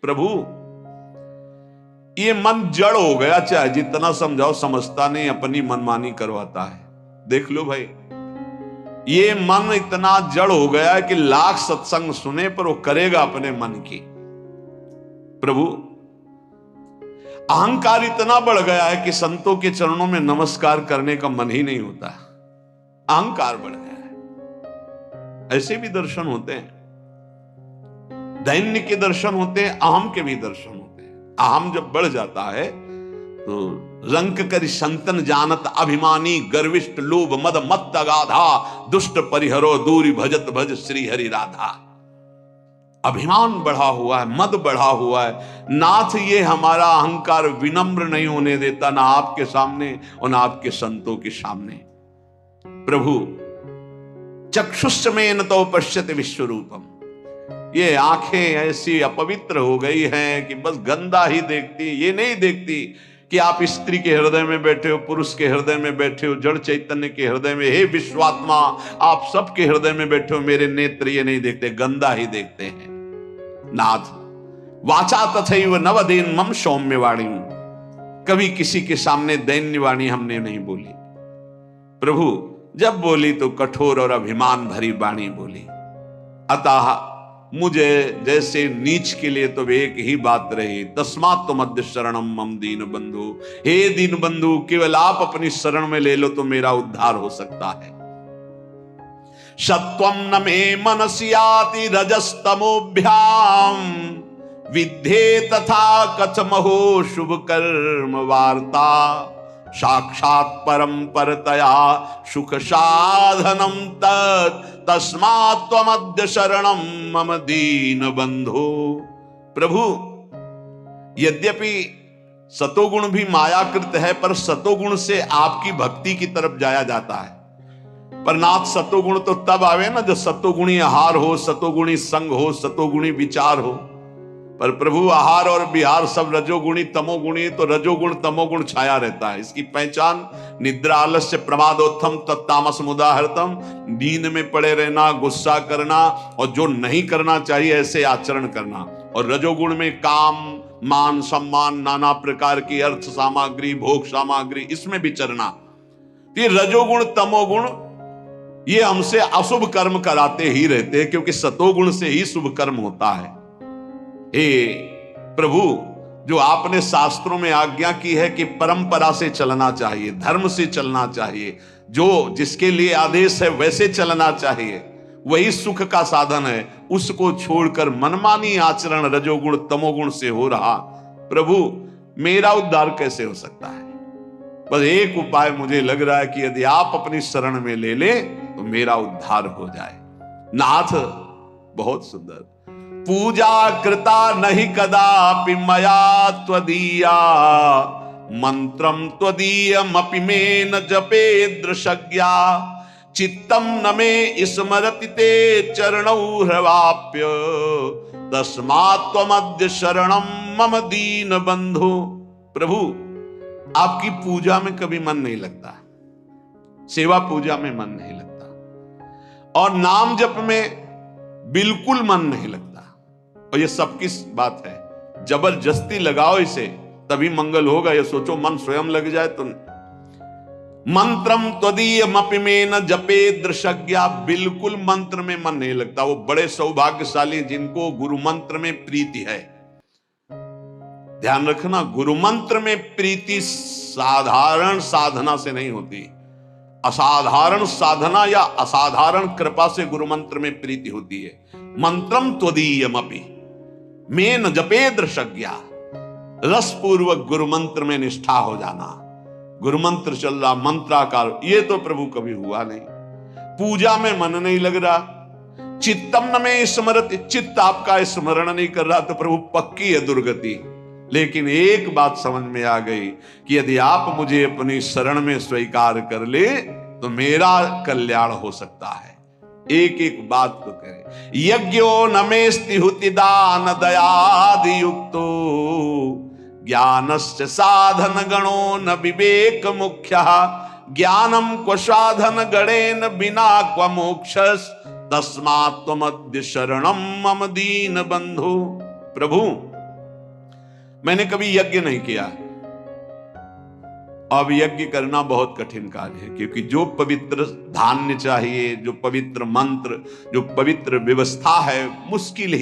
प्रभु ये मन जड़ हो गया, चाहे जितना समझाओ समझता नहीं, अपनी मनमानी करवाता है। देख लो भाई, ये मन इतना जड़ हो गया है कि लाख सत्संग सुने पर वो करेगा अपने मन की। प्रभु अहंकार इतना बढ़ गया है कि संतों के चरणों में नमस्कार करने का मन ही नहीं होता। अहंकार बढ़ गया है। ऐसे भी दर्शन होते हैं, दैन्य के दर्शन होते हैं, अहम के भी दर्शन होते हैं। अहम जब बढ़ जाता है तो रंक करि संतन जानत अभिमानी गर्विष्ठ लोभ मद मत्त अगाधा दुष्ट परिहरो दूरी भजत भज श्री हरि राधा। अभिमान बढ़ा हुआ है, मद बढ़ा हुआ है। नाथ ये हमारा अहंकार विनम्र नहीं होने देता, ना आपके सामने और ना आपके संतों के सामने। प्रभु चक्षुष में न तो पश्यत विश्वरूपम, ये आंखें ऐसी अपवित्र हो गई हैं कि बस गंदा ही देखती, ये नहीं देखती कि आप स्त्री के हृदय में बैठे हो, पुरुष के हृदय में बैठे हो, जड़ चैतन्य के हृदय में, हे विश्वात्मा आप सबके हृदय में बैठे हो। मेरे नेत्र ये नहीं देखते, गंदा ही देखते हैं। नाथ वाचा तथैव नवदेन मम सौम्य वाणी, कभी किसी के सामने दैन्य वाणी हमने नहीं बोली। प्रभु जब बोली तो कठोर और अभिमान भरी वाणी बोली। अतः मुझे जैसे नीच के लिए तो एक ही बात रही, तस्मात् मध्य शरणम मम दीन बंधु, हे दीन बंधु केवल आप अपनी शरण में ले लो तो मेरा उद्धार हो सकता है। सत्वम न मे मनसि याति रजस्तमोभ्याम विद्धे तथा कथमहो शुभ कर्म वार्ता, साक्षात् परम परतया सुख साधनम तस्मात् त्वमद्य शरणम मम दीन बंधो। प्रभु यद्यपि सतोगुण भी मायाकृत है, पर सतोगुण से आपकी भक्ति की तरफ जाया जाता है। पर नाथ सतोगुण तो तब आवे ना जब सतोगुणी आहार हो, सतोगुणी संग हो, सतोगुणी विचार हो। पर प्रभु आहार और विहार सब रजोगुणी तमोगुणी, तो रजोगुण तमोगुण छाया रहता है। इसकी पहचान निद्रा आलस्य प्रमादोत्थम तत्तामस मुदाहृतम, नींद में पड़े रहना, गुस्सा करना और जो नहीं करना चाहिए ऐसे आचरण करना। और रजोगुण में काम मान सम्मान नाना प्रकार की अर्थ सामग्री भोग सामग्री इसमें विचरना। ये रजोगुण तमोगुण ये हमसे अशुभ कर्म कराते ही रहते हैं, क्योंकि सतोगुण से ही शुभ कर्म होता है। हे प्रभु जो आपने शास्त्रों में आज्ञा की है कि परंपरा से चलना चाहिए, धर्म से चलना चाहिए, जो जिसके लिए आदेश है वैसे चलना चाहिए, वही सुख का साधन है। उसको छोड़कर मनमानी आचरण रजोगुण तमोगुण से हो रहा, प्रभु मेरा उद्धार कैसे हो सकता है? बस एक उपाय मुझे लग रहा है कि यदि आप अपनी शरण में ले ले तो मेरा उद्धार हो जाए। नाथ बहुत सुंदर, पूजा कृता नहीं कदापि मया त्वदीया, मंत्रम त्वदीयमपि मे न जपे दृशज्ञा, चित्तम न मे स्मरति ते चरणौ ह्रवाप्य, तस्मात् त्वमद्य शरणम मम दीन बंधु। प्रभु आपकी पूजा में कभी मन नहीं लगता, सेवा पूजा में मन नहीं लगता, और नाम जप में बिल्कुल मन नहीं लगता। और ये सबकी बात है, जबरदस्ती लगाओ इसे तभी मंगल होगा। ये सोचो मन स्वयं लग जाए तो। मंत्रम त्वदीयमपि मे न जपे दृशज्ञा, बिल्कुल मंत्र में मन नहीं लगता। वो बड़े सौभाग्यशाली जिनको गुरु मंत्र में प्रीति है। ध्यान रखना, गुरु मंत्र में प्रीति साधारण साधना से नहीं होती, असाधारण साधना या असाधारण कृपा से गुरु मंत्र में प्रीति होती है। मंत्रम त्वदीयमपि मे न जपे दृशज्ञा, रस पूर्वक गुरु मंत्र में निष्ठा हो जाना। गुरु मंत्र चल रहा, मंत्राकार, ये तो प्रभु कभी हुआ नहीं। पूजा में मन नहीं लग रहा, चित्तम न में स्मरति, चित्त आपका स्मरण नहीं कर रहा, तो प्रभु पक्की है दुर्गति। लेकिन एक बात समझ में आ गई कि यदि आप मुझे अपनी शरण में स्वीकार कर ले तो मेरा कल्याण हो सकता है। एक एक बात को करें। यज्ञो नमेस्ति हुति दान दयादि युक्तो, ज्ञानस्य साधन गणो न विवेक मुख्यः, ज्ञानम क्व साधन गणेन बिना क्व मोक्षस, तस्मात् त्वमद्य शरणम मम दीन बंधु। प्रभु मैंने कभी यज्ञ नहीं किया। अब यज्ञ करना बहुत कठिन कार्य है, क्योंकि जो पवित्र धान्य चाहिए, जो पवित्र मंत्र, जो पवित्र व्यवस्था है, मुश्किल है।